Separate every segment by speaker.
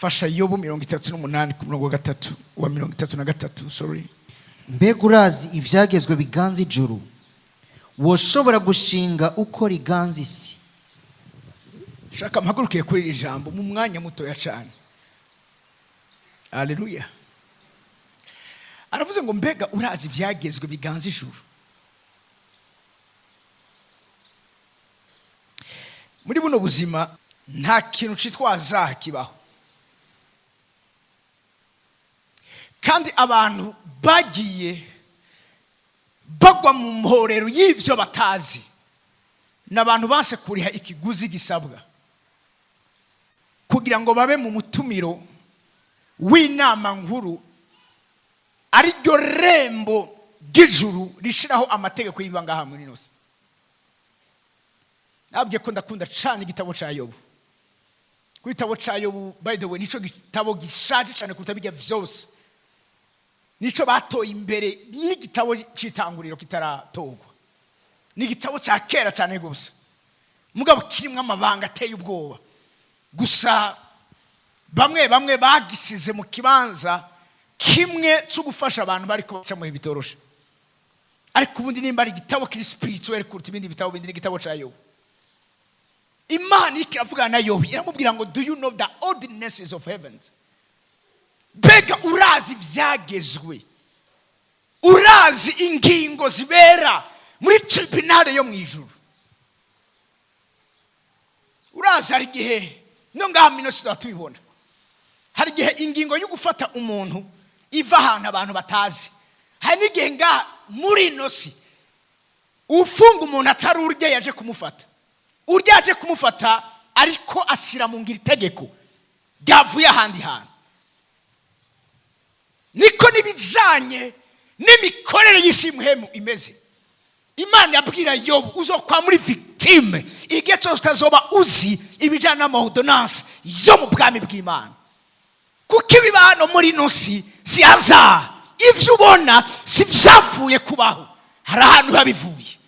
Speaker 1: fasha Yobu 38 ku murongo wa 3 wa 33 sorry.
Speaker 2: Mbega urazi ivyagezwe biganza ijuru, woshobora gushinga uko riganza isi?
Speaker 1: Shaka mpagurukiye kuri iri jambo mu mwanya mutoya cyane. Haleluya. Aravuze ngo mbega urazi ivyagezwe biganza ijuru. Muri buno buzima nta kintu citwaza kibaho, kandi abantu bagiye bagwa mu mporero y'ivyo batazi, n'abantu banse kuriha ikiguzi gisabwa kugira ngo babe mu mutumiro w'inama nkuru ari ryo rembo ry'ijuru rishiraho amategeko y'ibanga muri nose. Nabwiye ko ndakunda cyane igitabo ca Yobu. Ku gitabo ca Yobu, by the way, nico gitabo gishaje cyane kutabijya vyose. Nico batoye imbere n'igitabo citanguriro kitaratogwa. Ni igitabo ca kera cyane gusa, mugabo kirimwe amabanga ateye ubwoba. Gusa bamwe bagisize mu kibanza kimwe cyo gufasha abantu bari kubaca mu bitoroshe. Ariko ubundi nimba ari igitabo kiri spiritual kuruta ibindi bitabo bindi, n'igitabo ca Yobu. Imana ikiravuga na Yobu iramubwira ngo do you know the ordinances of heavens? Bega urazi vyagezwe, urazi ingingo zibera muri tribunal yo mwijuru. Urazi hari gihe no ngaha mino tubibona, hari gihe ingingo yo gufata umuntu iva ahantu abantu batazi. Hari n'igihe ngaha muri nosi ufunga umuntu atari urya yaje kumufata, urya yaje kumufata ariko ashyira mu ngiro itegeko ryavuye ahandi hantu. Niko nibijanye n'imikorere y'isi muhemu imeze. Imana yabwira Yobu uzokwa muri victime igihe cyose utazoba uzi ibijana n'amahudonansi yo mu bwami bw'Imana. Kuko ibiba hano muri nosi si haza, ivyo ubona si vyavuye kubaho, hari ahantu habivuye,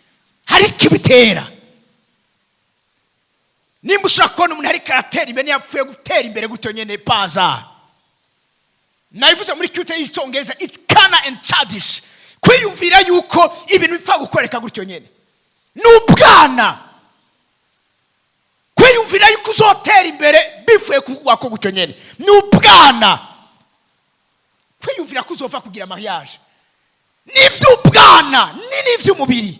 Speaker 1: hari ikibitera. Nimba ushaka kubona umuntu ari karatera imbere yapfuye gutera imbere gutyo nyene paza. Naivuze muri kyute y'Icyongereza it's kana and childish. Kwiyumvira yuko ibintu bipfa gukoreka gutyo nyene n'ubwana, kwiyumvira yuko uzotera imbere bifuye kugwa ko gutyo nyene n'ubwana, kwiyumvira ko uzova kugira mariage n'ivy'ubwana n'ivy'umubiri,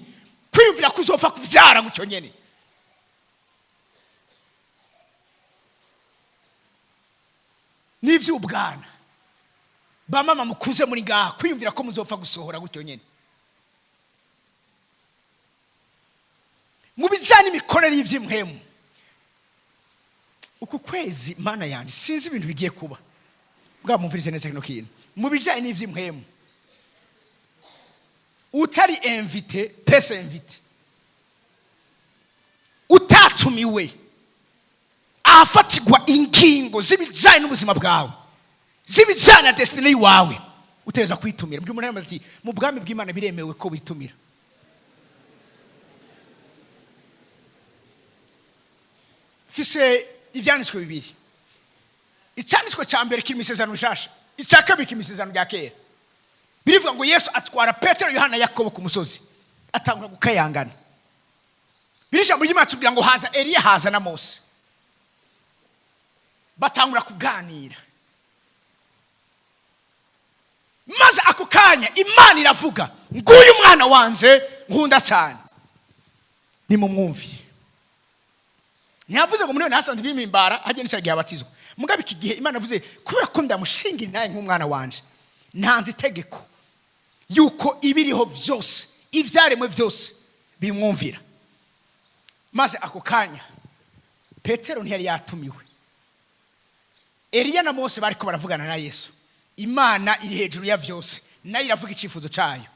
Speaker 1: kwiyumvira ko uzova kuvyara gutyo nyene. N'ivy'ubwana ba mama mukuze muri ngaha, kwiyumvira ko muzopfa gusohora gutyo nyene. Mu bijanye n'imikorere y'ivy'imhemu, uku kwezi Mana yandi sinzi ibintu bigiye kuba, bwa mumvirize neza kino kintu. Mu bijanye n'ivy'imhemu, utari invité pesa invité, utatumiwe afatigwa ingingo z'ibijanye n'ubuzima bwawe, zibijana destiny wawe, uteza kwitumira. Mbwe umuntu ati mu bwami bw'Imana biremewe ko bitumira. Fise ivyanditswe bibiri. Icyanditswe cya mbere kiri mu Isezerano Rishasha, icya kabiri kiri mu Isezerano rya kera. Birivuga ngo Yesu atwara Petero, Yohana, Yakobo ku musozi, atangura gukayangana. Birisha muri Imana tubwira ngo haza Eliya, haza na Mose, batangura kuganira. Maze ako kanya Imana iravuga, nguyu mwana wanje nkunda cyane, nimumwumvire. Ntiyavuze ngo munone hasanze bimimbara hajye nishagiye abatizwa. Mugabe iki gihe Imana avuze kubera ko ndamushingira naye nk'umwana wanje, ntanze itegeko yuko ibiriho vyose ivyaremwe vyose bimwumvira. Maze ako kanya Petero ntiyari yatumiwe, Eliya na Mose bariko baravugana na Yesu. Imana iri hejuru ya vyose, nayo iravuga icifuzo cayo.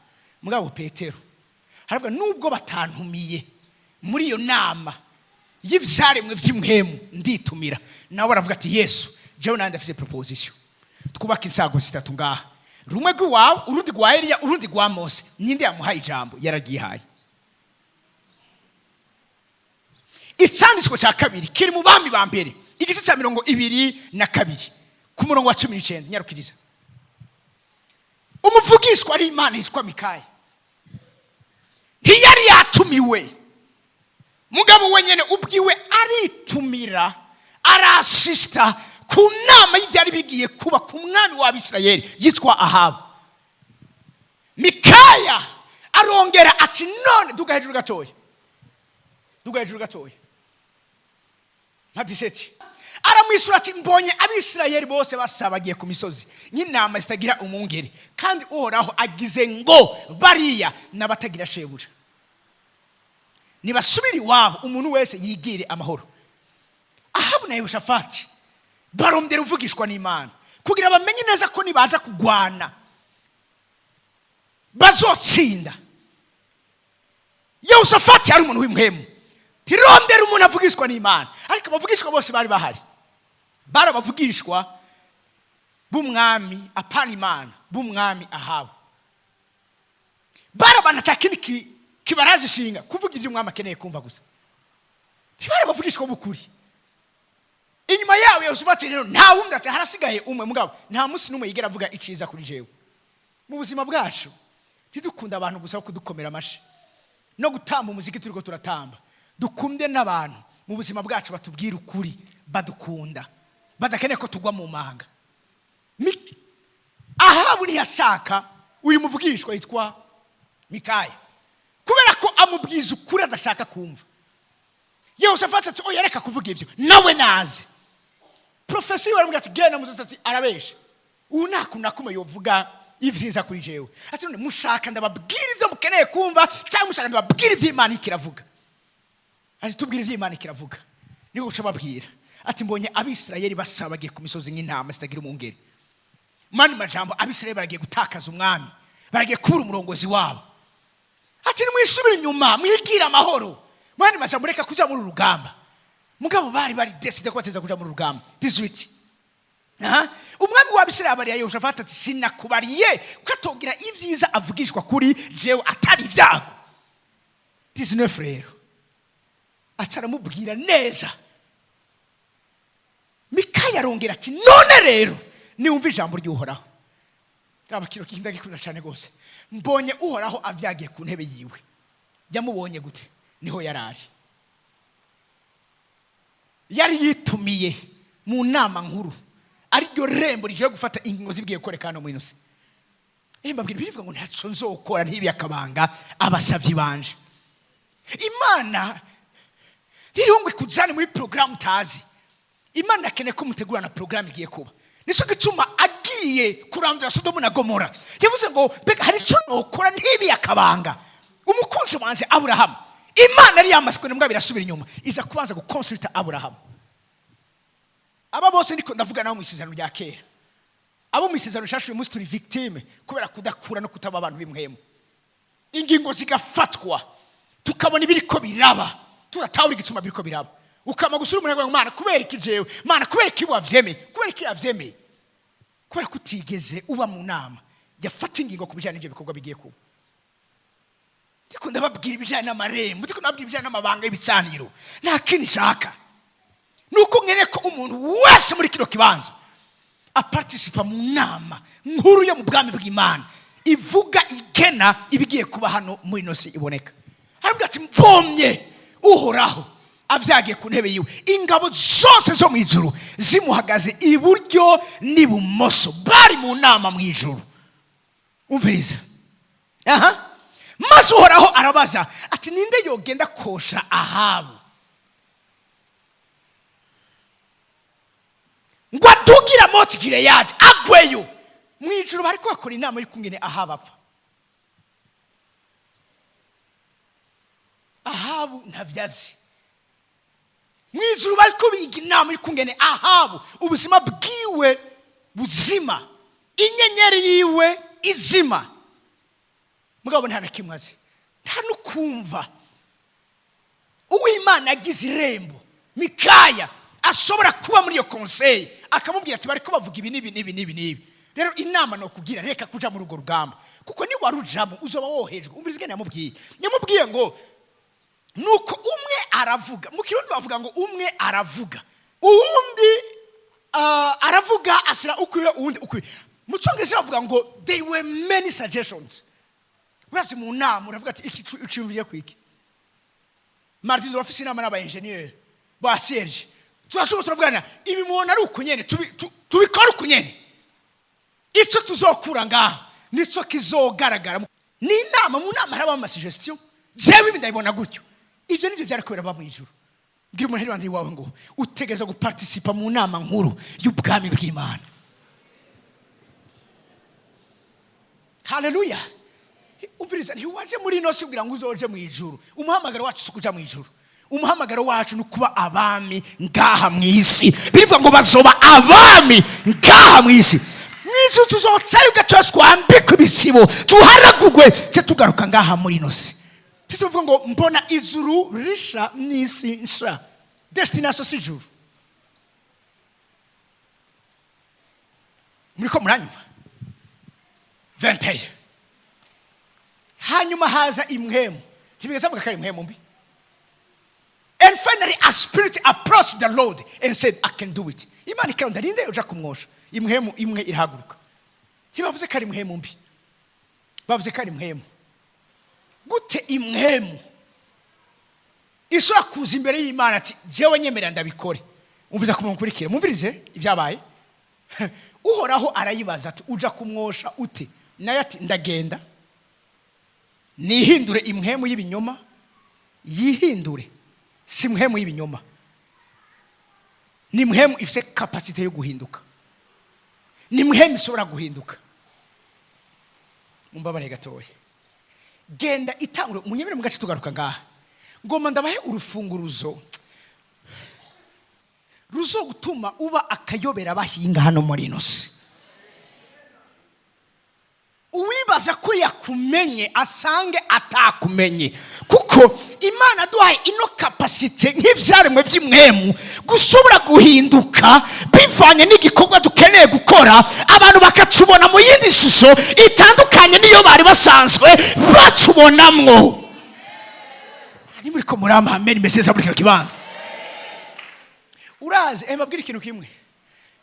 Speaker 1: Mugabo Petero haravuga nubwo batantumiye muri iyo nama y'ivyaremwe vy'imhemu nditumira. Nawe baravuga ati Yesu, jewe nande afise proposition, twubaka insago zitatu ngaha, rumwe rwawe, urundi rwa Eliya, urundi rwa Mose. Ninde yamuhaye ijambo? Yaragihaye. Icyanditswe cya kabiri kiri mu Bami ba mbere, igice cya 22. ku murongo wa 19 nyarukiriza. Umuvugishwa ari Imana yitwa Mikaya, ntiyari yatumiwe, mugabo wenyene ubwiwe aritumira arasista ku nama y'ibyari bigiye kuba ku mwami w'Abisirayeli yitwa Ahabu. Mikaya arongera ati none duga hejuru gatoya nka 17 aramwisura ati mbonye Abisirayeli bose basabagiye ku misozi nk'intama zitagira umwungeri, kandi Uhoraho agize ngo bariya n'abatagira shebuja nibasubira iwabo umuntu wese yigire amahoro. Ahabu na Yehoshafati barondera uvugishwa n'Imana kugira bamenye neza ko nibaza kugwana bazotsinda. Yehoshafati ari umuntu w'imhemu, tirondera umuntu avugishwa n'Imana, ariko abavugishwa bose bari bahari, barabavugishwa b'umwami apana Imana, b'umwami Ahabu. Barabana cyakini kibaraje shinga kuvuga ivyo umwami akeneye kumva gusa, barabavugishwa b'ukuri. Inyuma yawe Yehoshafati rero nta wundi ati harasigaye umwe, mugabo nta musi numwe yigera avuga iciza kuri jewe. Mu buzima bwacu ntidukunda abantu gusa kudukomera amashi no gutamba umuziki turiko turatamba, dukunde n'abantu mu buzima bwacu batubwira ukuri, badukunda, badakeneye ko tugwa mu manga. Ahabu ntiyashaka uyu muvugishwa yitwa Mikaya kubera ko amubwiza ukuri adashaka kumva. Yehoshafati ati oya reka kuvuga ivyo nawe naze. Profesi waramubwira ati genda muzoza, ati arabesha, ubu ntakunda kuma yovuga ivyiza kuri jewe. Ati none mushaka ndababwira ivyo mukeneye kumva cyangwa mushaka ndababwira ivyo Imana ikiravuga? Ati tubwire ivyo Imana ikiravuga. Niko guca babwira ati mbonye Abisirayeli basabagiye ku misozi nk'intama zitagira umwungeri. Mani majambo Abisirayeli baragiye gutakaza umwami, baragiye kubura umurongozi wabo. Ati nimwisubire inyuma mwigira amahoro. Mani majambo reka kuja muri rugamba, mugabo bari decide ko bateza kuja muri rugamba. 18 umwami w'Abisirayeli bari Yehoshafati ati sinakubariye ukatogira ivyiza avugishwa kuri jewe atari ivyago. 19 rero acaramubwira neza. Mikaya arongera ati none rero niwumva ijambo ry'Uhoraho. Raba kiro kinda gikunda cyane gose, mbonye Uhoraho avyagiye ku ntebe yiwe. Yamubonye gute? Niho yarari, yari yitumiye mu nama nkuru, ari ryo rembo rije gufata ingingo zibwiye korekano mu inose. Mbabwira birivuga ngo ntaco nzokora ntibiyakabanga abasavyi banje. Imana ntirihungwe kujana muri program tazi. Imana akeneye ko mutegurana program igiye kuba. Nico gituma agiye kurandura Sodomu na Gomora yavuze ngo bega hari ico nokora ntibiyakabanga umukunzi wanje Aburahamu. Imana yari yamaswe n'imbwa birasubira inyuma, iza kubanza gukonsulta Aburahamu. Aba bose ndiko ndavuga nawo mu isezerano rya kera, abo mu isezerano shashuye musi turi victime kubera kudakura no kutaba abantu b'imhemu. Ingingo zigafatwa tukabona ibiriko biraba, turatawura igituma biriko biraba, ukama gusura umuntu ngo Mana kubera iki jewe, Mana kubera iki wavyeme, kubera iki yavyeme, kubera kutigeze uba mu nama yafata ingingo kubijana n'ivyo bikorwa bigiye kuba. Ndiko ndababwira ibijana n'amarembo, ndiko ndababwira ibijana n'amabanga y'ibicaniro. Nta kindi shaka nuko nkeneye ko umuntu wese muri kino kibanza aparticipa mu nama nkuru yo mu bwami bw'Imana ivuga igena ibigiye kuba hano muri ino si iboneka. Harambwa ati mvomye Uhoraho avyagiye ku ntebe yiwe, ingabo zose zo mu ijuru zimuhagaze iburyo n'ibumoso, bari mu nama mu ijuru. Umviriza. Maze Uhoraho arabaza ati ninde yogenda kosha Ahabu ngo adugira Moti Gileyadi agweyo? Mu ijuru bari bakora inama y'ukungene Ahabu apfa. Ahabu ntavyazi. Mu ijuru bari kubiga inama y'ukungene Ahabu ubuzima bwiwe buzima, inyenyeri yiwe izima, mugabo nta nakimwaze, nta nukumva. Uw'Imana agize irembo Mikaya ashobora kuba muri iyo conseil akamubwira ati bari ko bavuga ibi nibi. Rero inama no kugira reka kuja muri urwo rugamba, kuko ni warujamo uzoba wohejwe. Umvirize ngene yamubwiye ngo nuko umwe aravuga, mu Kirundi bavuga ngo umwe aravuga uwundi aravuga asira ukwiye uwundi ukwiye. Mu cyongereza bavuga ngo there were many suggestions. Urazi mu nama uravuga ati iki uciyumviye kwiki. Martin office inama n'aba engineer ba Serge. Turashobora turavugana ibi mubona ari uko nyene tubikora uko nyene. Icyo tuzokura ngaho nico kizogaragara. Ni inama mu nama haraba ama suggestion. Jewe ibi ndabibona gutyo. Ivyo nivyo byarakwera ba mu ijuru. Ngira umuntu heri wandi wawe ngo utegeza guparticipa mu nama nkuru y'ubwami bw'Imana. Haleluya. Umviriza ntiwaje muri ino si kugira ngo uzoje mu ijuru. Umuhamagaro wacu sukuja mu ijuru. Umuhamagaro wacu nukuba abami ngaha mu isi. Bivuga ngo bazoba abami ngaha mu isi. Nizo tuzocayo gacoshwa kwambika ibisibo tuharagugwe cyo tugaruka ngaha muri ino si. Tuvuga ngo mbona ijuru risha n'isi nsha. Destination si ijuru. Muriko muranyumva? 21. Hanyuma haza imwemu. Kibigeza avuga kari imwemu mbi. And finally a spirit approached the Lord and said, I can do it. Imana ikanda rinde uja kumwosha. Imwemu imwe irahaguruka. Ntibavuze kari imwemu mbi. Bavuze kari imwemu. Gute imwemu ishobora kuza imbere y'Imana ati jewe nyemerera ndabikore. Umviza kumunkurikira. Mumvirize ibyabaye. Uhoraho arayibaza ati uja kumwosha ute? Naye ati ndagenda nihindure imwemu y'ibinyoma yihindure si imwemu y'ibinyoma. Ni imwemu ifite capacity yo guhinduka. Ni imwemu ishobora guhinduka. Mumbabare gatoya. Genda itangure munyemere mu gace tugaruka ngaha. Ngoma ndabahe urufunguruzo ruzo gutuma uba akayobera bahinga hano muri inosi. Uwibaza ko yakumenye asange atakumenye kuko Imana duhaye ino capacity nk'ivyaremwe by'imwemu gushobora guhinduka bivanye n'igikorwa dukeneye gukora abantu bakacubona mu yindi shusho itandukanye niyo bari basanzwe bacubonamwo. Ari muri ko murama amen meseza muri kino kibanza. Urazi mbabwira ikintu kimwe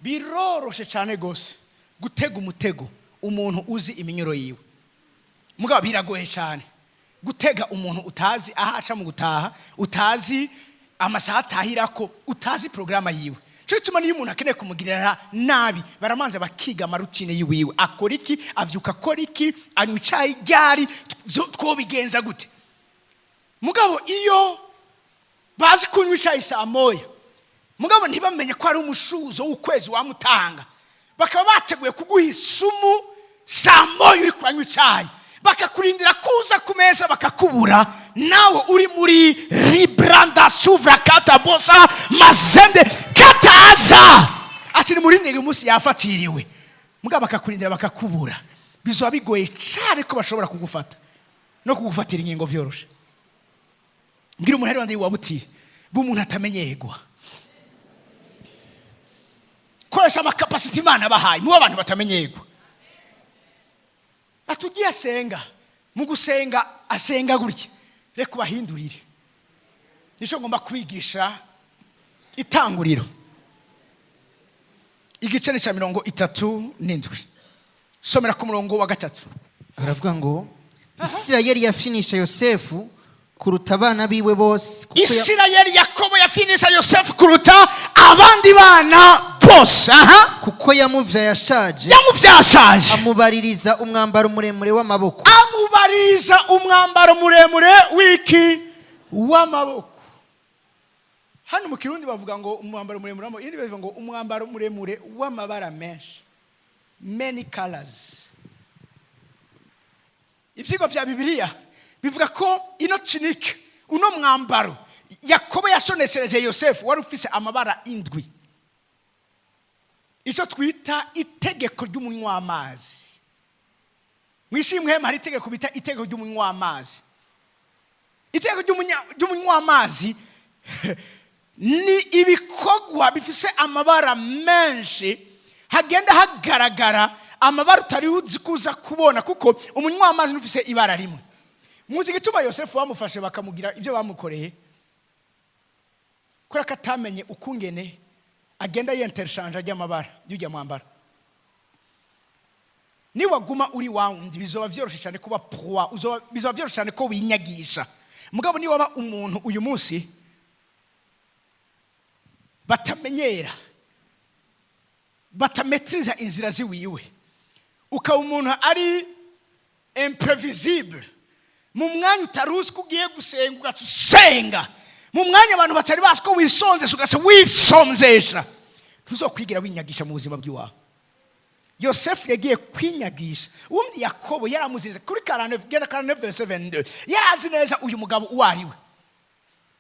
Speaker 1: biroroshe cyane gose gutega umutego umuntu uzi iminyoro yiwe. Mugabo biragoye cyane gutega umuntu utazi ahaca mu gutaha, utazi amasaha atahirako, utazi programa yiwe. Cyo gituma niyo umuntu akeneye kumugirira nabi baramanza bakiga amarutine yiwe. Akora iki, avyuka akora iki, anywa icayi ryari, twobigenza gute. Mugabo iyo bazi kunywa icayi saa moya mugabo ntibamenye ko ari umushuzo w'ukwezi wamutanga bakaba bateguye kuguha isumu saa moya uri kwanywa icayi bakakurindira kuza ku meza bakakubura nawe uri muri libranda suvra kata bosa masende kataza ati ni murindire umunsi yafatiriwe mugabo bakakurindira bakakubura. Bizoba bigoye cyane ko bashobora kugufata no kugufatira ingingo vyoroshe. Ngira umuntu heri wandi wabuti b'umuntu atamenyegwa. Koresha amakapasiti Imana bahaye mu abantu batamenyegwa. Atugiye asenga mu gusenga asenga gutya reka ubahindurire. Nico ngomba kwigisha itanguriro igice ni 37. Somera ku murongo wa 3.
Speaker 2: Aravuga ngo Isirayeli yafinisha Yosefu kuruta abana biwe bose.
Speaker 1: Isirayeli Yakobo yafinisha Yosefu kuruta abandi bana bose.
Speaker 2: Kuko yamuvyaye ashaje. Amubaririza umwambaro muremure w'amaboko.
Speaker 1: Amubaririza umwambaro muremure wiki w'amaboko. Hano mu Kirundi bavuga ngo umwambaro muremure w'amaboko, indi bavuga ngo umwambaro muremure w'amabara menshi. Many colors. Ivyigo vya Bibiliya bivuga ko ino tunike uno mwambaro Yakobo yashoneshereje Yosefu wari ufise amabara 7. Ico twita itegeko ry'umunywa amazi. Mwishimwe hari itegeko bita itegeko ry'umunywa amazi. Itegeko ry'umunywa amazi ni ibikorwa bifise amabara menshi hagenda hagaragara amabara utari uzi kuza kubona kuko umunywa amazi nufise ibara rimwe. Muzi gituma Yosefu bamufashe bakamugira ivyo bamukoreye kora katamenye ukungene agenda yentershanja ry'amabara y'ujya mwambara. Niwaguma uri wawundi bizoba vyoroshe cyane kuba proie, bizoba vyoroshe cyane ko winyagisha. Mugabo ni waba umuntu uyu munsi batamenyera, batametriza inzira ziwiwe, ukaba umuntu ari imprévisible, mu mwanya utaruzi ko ugiye gusenga ugasenga, mu mwanya abantu batari bazi ko wisonzesha ugaca wisonzesha, ntuzokwigira winyagisha mu buzima bw'iwawe. Yosefu yagiye kwinyagisha. Ubundi Yakobo yaramuzinze kuri 49:22, yarazi neza uyu mugabo uwo ari we,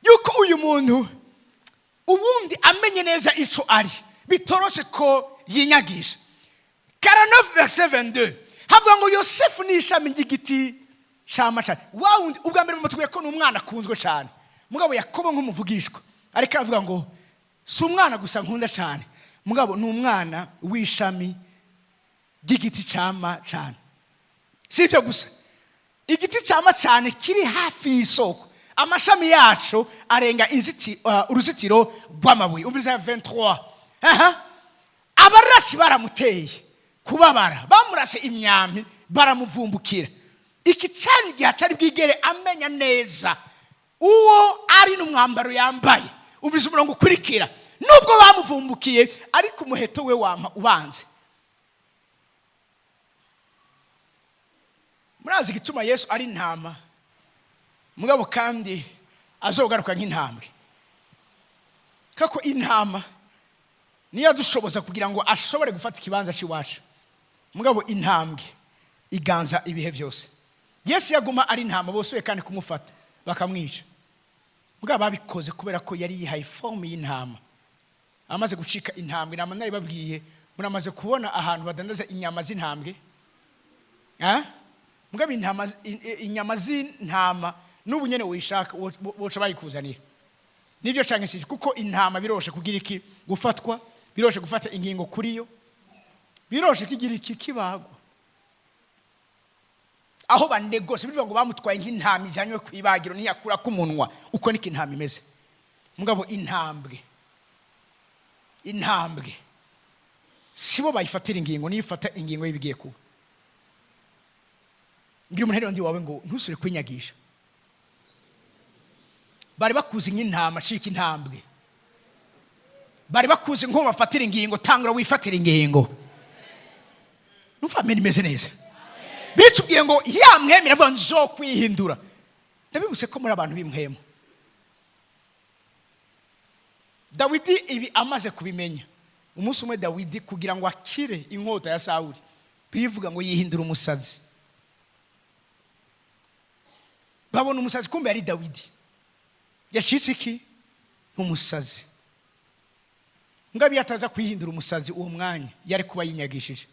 Speaker 1: yuko uyu muntu ubundi amenye neza ico ari, bitoroshe ko yinyagisha. 49:22 havuga ngo Yosefu ni ishami ry'igiti cy'amashami. Wawundi ubwa mbere mutwe ko n'umwana akunzwe cyane, mugabo Yakobo nk'umuvugishwa ariko avuga ngo si umwana gusa nkunda cyane, mugabo ni umwana w'ishami ry'igiti cyama cyane. Sivyo gusa, igiti cyama cyane kiri hafi y'isoko, amashami yacu arenga uruzitiro rw'amabuye. Umviriza 23. Abarashi baramuteye kubabara, bamurashe imyambi baramuvumbukira. Iki cyari gihe atari bwigere amenya neza uwo ari n'umwambaro yambaye. Umviriza umurongo ukurikira, nubwo bamuvumbukiye ariko umuheto we wama ubanze. Murazi gituma Yesu ari intama, mugabo kandi azogaruka nk'intambwe. Kako intama niyo dushoboza kugira ngo ashobore gufata ikibanza cy'iwacu, mugabo intambwe iganza ibihe byose. Yesu yaguma ari intama, bose kandi kumufata bakamwica, mugabo babikoze kubera ko yari yihaye forme y'intama. Amaze gucika intambwe, nama nayo babwiye, muramaze kubona ahantu badandaza inyama z'intambwe? Mugabo inyama z'intama n'ubu nyene wishaka boca bayikuzanira. Nivyo canke sije, kuko intama biroshe kugira iki gufatwa, biroshe gufata ingingo kuri yo, biroshe kigira iki kibagwa. Aho banegose bivuga ngo bamutwaye nk'intama ijanywe kwibagiro ntiyakura ku munwa, uko niki intama imeze. Mugabo intambwe sibo bayifatira ingingo, nifata ingingo yibigiye kuba. Ngira umuntu ndi wawe ngo ntusure kwinyagisha. Bari bakuze nk'intama cika intambwe, bari bakuze nko bafatira ingingo, tangura wifatira ingingo. Numva ameni meze neza. Bitubwiye ngo ya mwemera avuga nzo kwihindura. Ndabibuse ko muri abantu b'imwemo. Dawidi ibi amaze kubimenya, umunsi umwe Dawidi kugira ngo akire inkota ya Sawuli, bivuga ngo yihindura umusazi. Babona umusazi, kumbe ari Dawidi. Yashitse iki? Umusazi. Ngabi yataza kwihindura umusazi uwo mwanya yari kuba yinyagishije.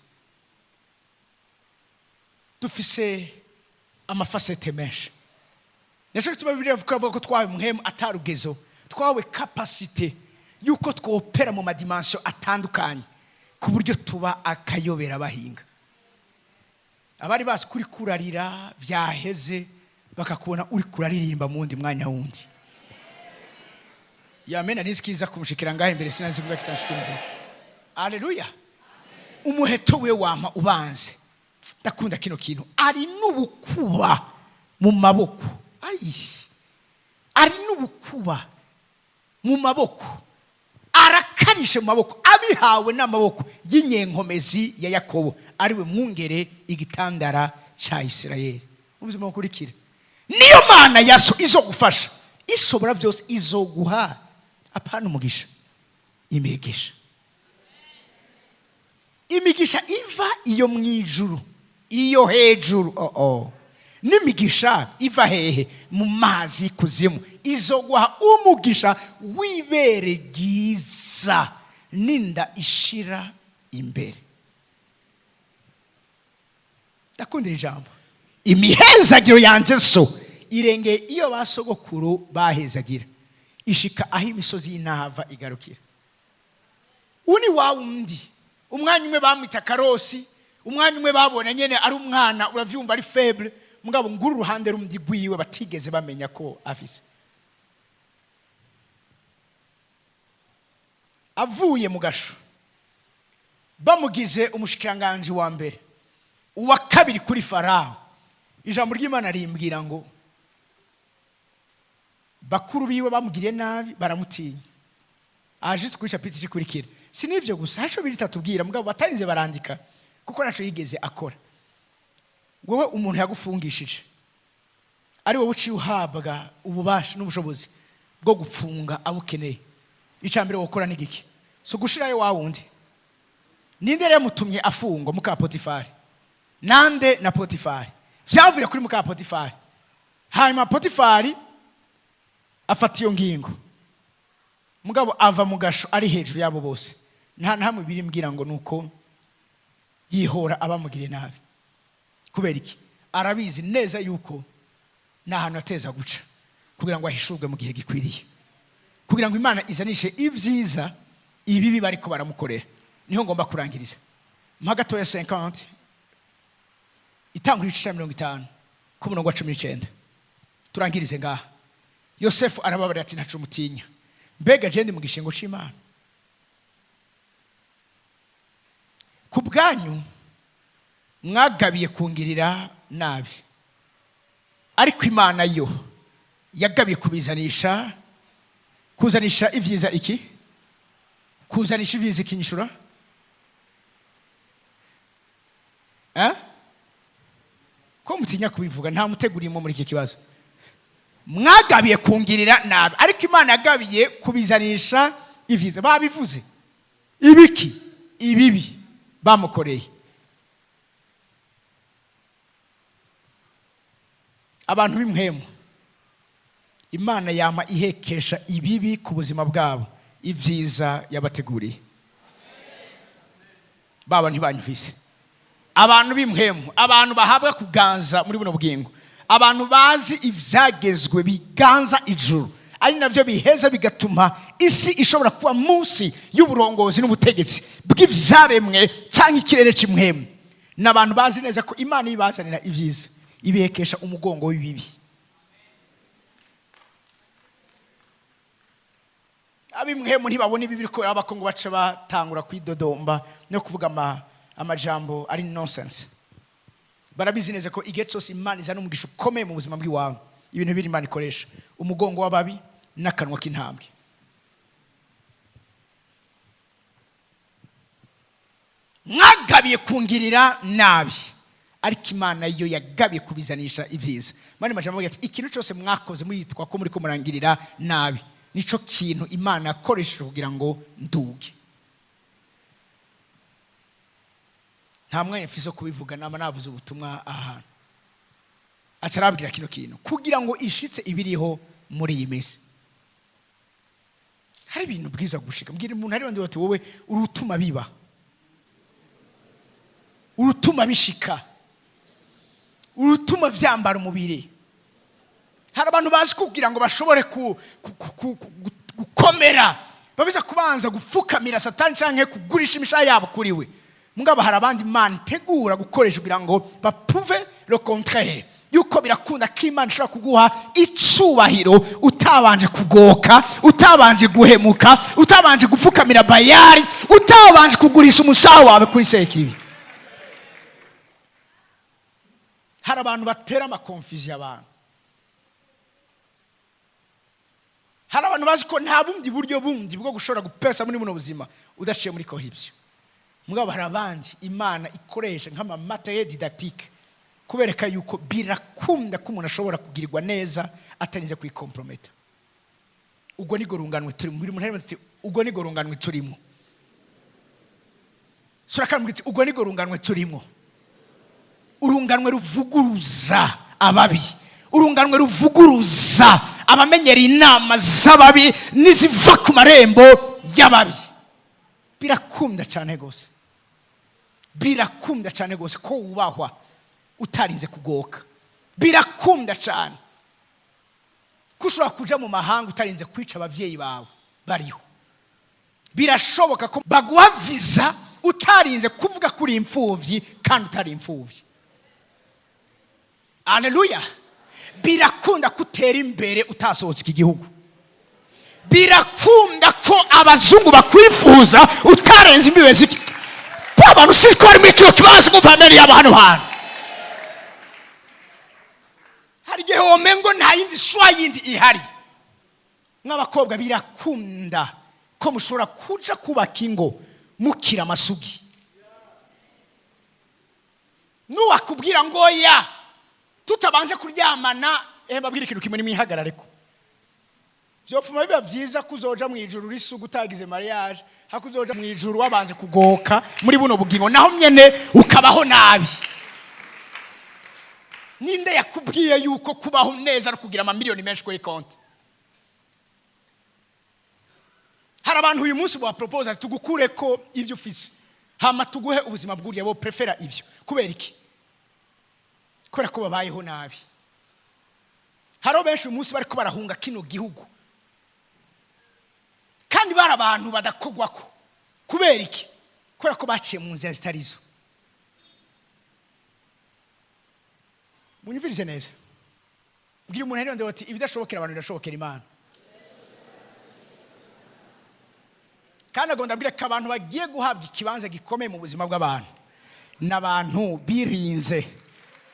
Speaker 1: Dufise amafasete menshi. Nashaka tuba Bibiliya ivuga ko twawe muhemu atarugezo, twawe capacity yuko twopera mu madimension atandukanye ku buryo tuba akayobera bahinga. Abari basi kuri kurarira vyaheze bakakubona uri kuraririmba mu wundi mwanya wundi. Yamena nisikiza kumushikira ngahe imbere sinazi kuvuga kitanshikira imbere. Haleluya. Umuheto we wama ubanze. Ndakunda kino kintu. Ari n'ubukuba mu maboko. Ari n'ubukuba mu maboko. Arakarishe mu maboko, abihawe n'amaboko y'inyenkomezi ya Yakobo, ariwe mwungere igitandara cha Isirayeli. Ubuzima bukurikira, niyo Mana yaso izo gufasha, ishobora byose izoguha apana umugisha, imigisha. Imigisha iva iyo mwijuru, iyo hejuru. N'imigisha iva hehe? Mu mazi kuzimu. Izoguha umugisha wibere giza, ninda ishira imbere. Ndakundira ijambo. Imihezagiro yanje so irenge iyo basogokuru bahezagira, ishika aho imisozi y'intahava igarukira. Uni wawundi umwanya umwe bamwita Karosi, umwanya umwe babona nyene ari umwana uravyumva ari faible, mugabo nguru ruhande rumdi gwiwe batigeze bamenya ko afise. avuye mu gasho bamugize umushikiranganje wa mbere, uwa kabiri kuri Farawo. Ijambo ry'Imana rimbwira ngo bakuru biwe bamugiriye nabi baramutinya. Aje kuri chapiti cikurikira. Sinivyo gusa, hasho bitatubwira mugabo batarinze barandika kuko naco yigeze akora. Wowe umuntu yagufungishije ari wowe uciye uhabwa ububasha n'ubushobozi bwo gufunga abukeneye. Icambere wokora n'igiki? So gushirayo wa wundi. Ninde rero mutumye afungwa muka Potifari? Nande na Potifari. Vyavuye kuri muka Potifari. Hanyuma Potifari afata iyo ngingo. Mugabo ava mu gasho ari hejuru yabo bose. Nta hamwe birimbwira ngo nuko yihora abamugire nabi. Kubera iki? Arabizi neza yuko nahantu ateza guca kugira ngo ahishurwe mu gihe gikwiriye. Kugira ngo Imana izanishe ivyiza ibibi bariko baramukorera. Niho ngomba kurangiriza. Mpagato ya 50 itangura igice 50 ku murongo wa 19. Turangirize ngaha. Yosefu arababara ati ntacu mutinya. Mbega je ndi mu gishingo c'Imana. Ku bwanyu mwagabiye kungirira nabi, ariko Imana yo yagabiye kuzanisha ivyiza iki? Kuzanisha ivyiza ikinyishura? Ko mutinya kubivuga nta mutegurimo muri iki kibazo. Mwagabiye kungirira nabi, ariko Imana yagabiye kubizanisha ivyiza. Babivuze ibiki? Ibibi bamukoreye. Abantu b'imhemu Imana yama ihekesha ibibi ku buzima bwabo ivyiza yabateguriye. Baba ntibanyumvise. Abantu b'imhemu, abantu bahabwa kuganza muri buno bugingo, abantu bazi ivyagezwe biganza ijuru, ari navyo biheza bigatuma isi ishobora kuba munsi y'uburongozi n'ubutegetsi bw'ivyaremwe cyangwa ikirere c'imhemu. N'abantu bazi neza ko Imana ibazanira ivyiza ibihekesha umugongo w'ibibi. Abimhemu ntibabona ibibi ko abakongo baca batangura kwidodomba no kuvuga amajambo ari nonsense. Barabizi neza ko igihe cyose Imana izana umugisha ukomeye mu buzima bw'iwawe, ibintu biri Imana ikoresha umugongo w'ababi n'akanwa k'intambwe. Mwagabiye kungirira nabi, ariko Imana yo yagabiye kubizanisha ivyiza. Mani majambo ati ikintu cyose mwakoze muri yitwa ko muri ko murangirira nabi, nico kintu Imana yakoresheje kugira ngo nduge. Nta mwanya mfizo kubivuga nama navuze ubutumwa ahantu. Atarabwira kino kintu kugira ngo ishitse ibiriho muri iyi minsi. Hari ibintu bwiza gushika. Mbwira umuntu ari wandi wowe urutuma biba. Urutuma bishika. Urutuma vyambara umubiri. Hari abantu bazi kugira ngo bashobore gukomera. Babiza kubanza gufukamira Satani canke kugurisha imishaya yabo kuriwe. Mugabo hari abandi Imana itegura gukoresha kugira ngo baprouve le contraire. Yuko birakunda ko Imana ishobora kuguha icubahiro utabanje kugoka, utabanje guhemuka, utabanje gufukamira Bayali, utabanje kugurisha umushaha wawe kuri Sekibi. Hari abantu batera amakonfusion abantu. Hari abantu bazi ko nta bundi buryo bundi bwo gushobora gupesa muri buno buzima udashiye muri corruption. Mugabo hari abandi Imana ikoresha nk'ama matériel didactique kubereka yuko birakunda ko umuntu ashobora kugirirwa neza atarinze kwikomprometa. Ubwo ni gorunganwe turimo. Biri umuntu ati ubwo ni gorunganwe turimo. Surakamwiti ubwo ni gorunganwe turimo. Urunganwe ruvuguruza ababi. Urunganwe ruvuguruza abamenyera inama z'ababi niziva ku marembo y'ababi. Birakunda cyane gose. Birakunda cyane gose ko ubahwa utarinze kugoka. Birakunda cyane kushobora kuja mu mahanga utarinze kwica abavyeyi bawe bariho. Birashoboka ko baguha visa utarinze kuvuga kuri imfuvyi kandi utari imfuvyi. Haleluya. Birakunda kutera imbere utasohotse iki gihugu. birakunda ko abazungu bakwifuza utarenze imbibe ziki baba rusiko ari muri kino kibazo mu family y'abantu hano. Hari igihe womengo nta yindi shwa yindi ihari. Nk'abakobwa birakunda ko mushobora kuja kubaka ingo mukira amasugi. Nuwakubwira ngo ya tutabanje kuryamana babwira ikintu kimwe nimwihagarare ko vyofuma biba vyiza kuzoja mu ijuru risugu utagize mariage hakuzoja mu ijuru wabanje kugoka muri buno bugingo naho nyene ukabaho nabi. Ninde yakubwiye yuko kubaho neza no kugira amamiliyoni menshi kuri konti? Hari abantu uyu munsi wa proposal tugukure ko ivyo ufise hama tuguhe ubuzima bwuriye bo prefera ivyo. Kubera iki? Kubera ko babayeho nabi. Haro benshi uyu munsi bariko barahunga kino gihugu kandi bari abantu badakogwako. Kubera iki? Kubera ko baciye mu nzira zitarizo. Munyumvirize neza. Mbwira umuntu rero ndabati ibidashobokera abantu birashobokera Imana. Kandi agonda mbwira ko abantu bagiye guhabwa ikibanza gikomeye mu buzima bw'abantu n'abantu birinze,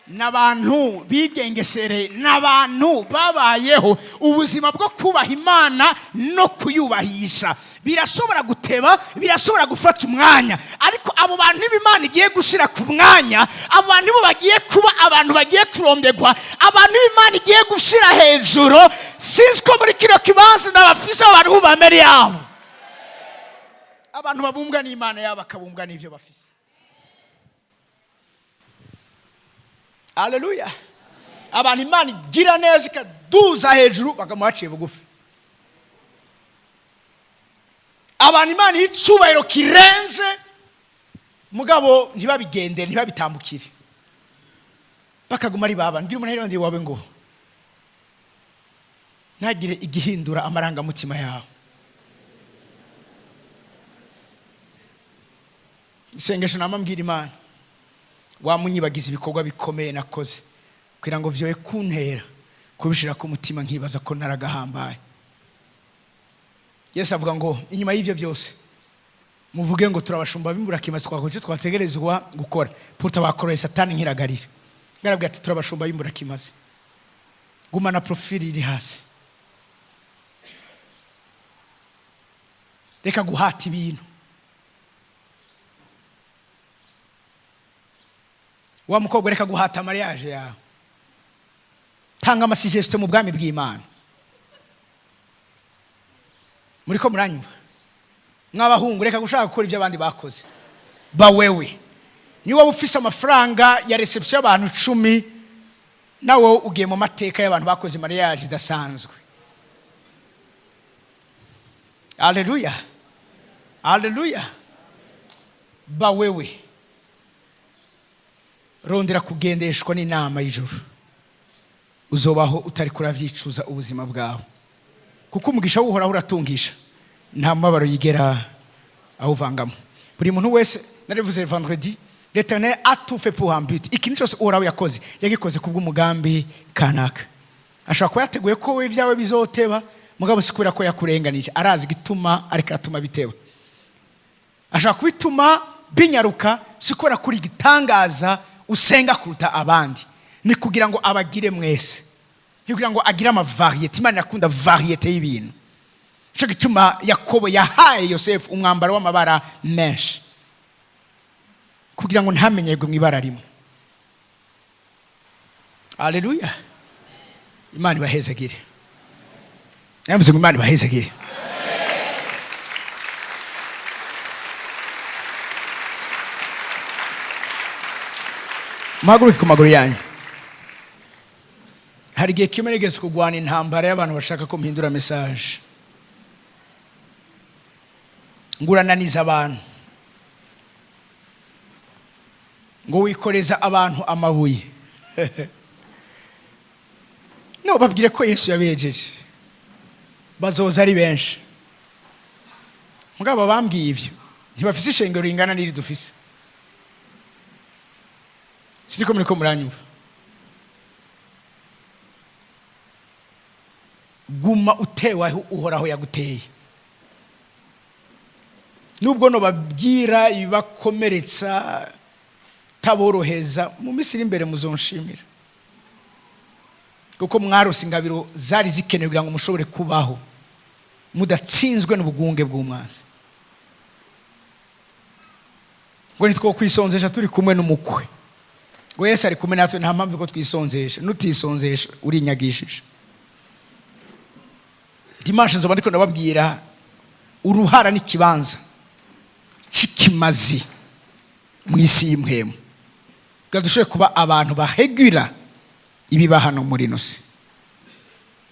Speaker 1: n'abantu bigengesere, n'abantu babayeho ubuzima bwo kubaha Imana no kuyubahisha. Birashobora guteba, birashobora gufata umwanya, ariko abo bantu b'Imana igiye gushira ku mwanya, abo bantu bo bagiye kuba abantu bagiye kurondegwa, abantu b'Imana igiye gushira hejuru. Sinzi ko muri kino kibanza n'abafisa abantu bamere yabo, abantu babumbwa n'Imana yabo akabumbwa n'ivyo bafise. Haleluya. Abantu Imana igira neza ikaduza hejuru bakamuhaciye bugufi. Abantu Imana y'icubahiro kirenze mugabo ntibabigende ntibabitambukire bakaguma ari baba. Ngira umuntu rero ndi wawe ngo ntagire igihindura amaranga mutima yawe. Isengesho namambwira Imana wamunyibagiza ibikorwa bikomeye nakoze kugira ngo vyoye kuntera kubishira ku mutima nkibaza ko naragahambaye. Yesu avuga ngo inyuma y'ivyo byose muvuge ngo turabashumba b'imburakimazi twakoze twategerezwa gukora puta bakora Satani nkiragarira. Ngarabwiye ati turabashumba b'imburakimazi guma na profile iri hasi, reka guhata ibintu. Wa mukobwa reka guhata mariage yawe, tanga amasuggestion mu bwami bw'Imana. Muriko muranyumva? Mwabahungu reka gushaka gukora ivyo abandi bakoze. Ba wewe ni wowe ufise amafaranga ya reception y'abantu 10 nawe ugiye mu mateka y'abantu bakoze mariage idasanzwe. Haleluya. Haleluya. Ba wewe rondera kugendeshwa n'inama y'ijuru, uzobaho utari kuravyicuza ubuzima bwawe, kuko umugisha wuhoraho uratungisha nta mabaro yigera awuvangamo. Buri muntu wese narivuze vendredi, l'Éternel a tout fait pour un but. Ikintu cyose uhoraho yakoze yagikoze kubw'umugambi kanaka. Ashobora kuba yateguye ko we vyawe bizoteba mugabo sikura ko yakurenganije, arazi gituma ariko atuma biteba. Ashobora kubituma binyaruka sikura kuri gitangaza usenga kuruta abandi, ni kugira ngo abagire mwese, ni kugira ngo agire ama variety. Imana yakunda variety y'ibintu. Cyo gituma Yakobo yahaye Yosefu umwambaro w'amabara menshi kugira ngo ntamenyerwe mu ibara rimwe. Haleluya. Imana ibahezagire. Namuze Imana ibahezagire. Maguruke ku maguru yanyu. Hari igihe kimwe nigeze kugwana intambara y'abantu bashaka ko mpindura message. Ngurananiza abantu ngo wikoreza abantu amabuye. No babwire ko Yesu yabejeje bazoza ari benshi. Mugabo bambwiye ivyo ntibafise ishengero ringana n'iri dufise. Siko muriko muranyumva? guma utewe aho uhoraho yaguteye. Nubwo no babwira ibibakomeretsa taboroheza, mu minsi iri imbere muzonshimira, kuko mwarose ingabiro zari zikenewe kugira ngo mushobore kubaho mudatsinzwe n'ubugunge bw'umwanzi. Ngo nitwo kwisonzesha turi kumwe n'umukwe, ngo Yesu ari kumwe natwe, nta mpamvu ko twisonzesha. Nutisonzesha urinyagishije. Dimanche nzoba ndiko ndababwira uruhara n'ikibanza cikimazi mw'isi y'imwemu, kugira dushoboye kuba abantu bahegura ibiba hano muri ino si,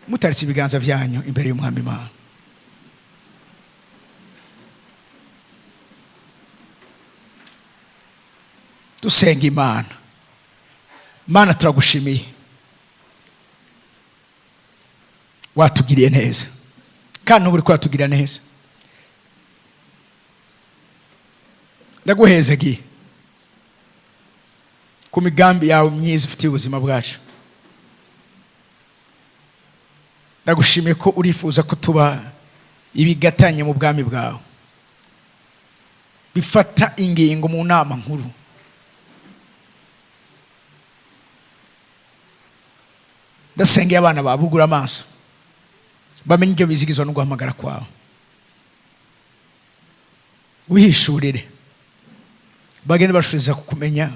Speaker 1: mutaritse ibiganza vyanyu imbere y'Umwami Imana. Dusenga Imana. Mana, turagushimiye, watugiriye neza kandi n'ubu uriko watugirira neza. Ndaguhezagiye ku migambi yawe myiza ufitiye ubuzima bwacu. Ndagushimiye ko urifuza ko tuba ibigatanye mu bwami bwawe, bifata ingingo mu nama nkuru. Ndasengeye abana babugura amaso, bamenye ibyo bizigizwa no guhamagara kwawe. Wihishurire, bagende bashuriza kukumenya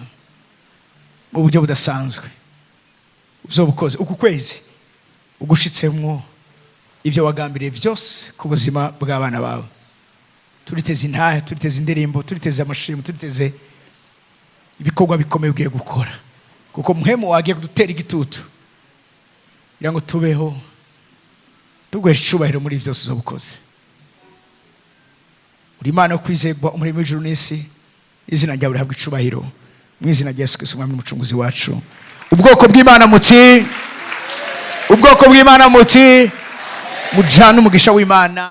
Speaker 1: mu buryo budasanzwe. Uzobukoze uku kwezi ugushitsemwo ivyo wagambiriye vyose ku buzima bw'abana bawe. Turiteze intahe, turiteze indirimbo, turiteze amashimwe, turiteze ibikorwa bikomeye ugiye gukora, kuko muhemu wagiye kudutera igitutu kugira ngo tubeho tuguhesha icubahiro muri vyose uzobukoze. Uri Imana yo kwizerwa, umuremyi w'ijuru n'isi. Izina ryawe rihabwa icubahiro mu izina rya Yesu Kristo umwami n'umucunguzi wacu. Ubwoko bw'Imana muti, ubwoko bw'Imana muti, mujana umugisha w'Imana.